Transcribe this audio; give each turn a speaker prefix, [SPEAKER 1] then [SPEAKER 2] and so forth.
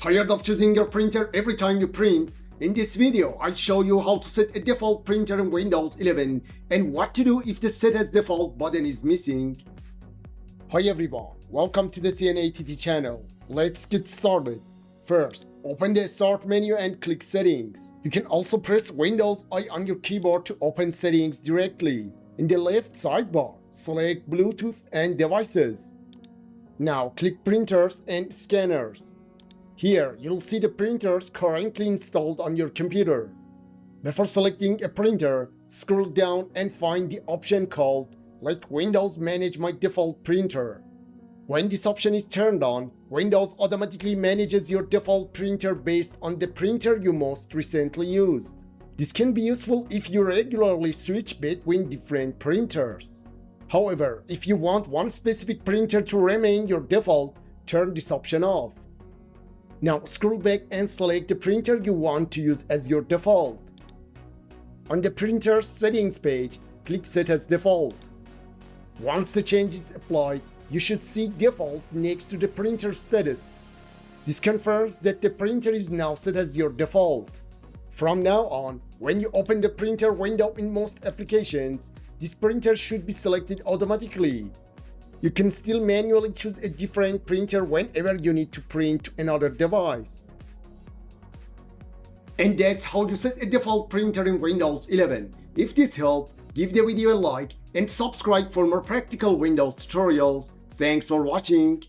[SPEAKER 1] Tired of choosing your printer every time you print? In this video, I'll show you how to set a default printer in Windows 11 and what to do if the Set as Default button is missing. Hi everyone, welcome to the CNATT channel. Let's get started. First, open the Start menu and click Settings. You can also press Windows I on your keyboard to open settings directly. In the left sidebar, select Bluetooth and Devices. Now click Printers and Scanners. Here, you'll see the printers currently installed on your computer. Before selecting a printer, scroll down and find the option called Let Windows manage my default printer. When this option is turned on, Windows automatically manages your default printer based on the printer you most recently used. This can be useful if you regularly switch between different printers. However, if you want one specific printer to remain your default, turn this option off. Now scroll back and select the printer you want to use as your default. On the printer's settings page, click Set as Default. Once the change is applied, you should see Default next to the printer status. This confirms that the printer is now set as your default. From now on, when you open the printer window in most applications, this printer should be selected automatically. You can still manually choose a different printer whenever you need to print to another device. And that's how you set a default printer in Windows 11. If this helped, give the video a like and subscribe for more practical Windows tutorials. Thanks for watching.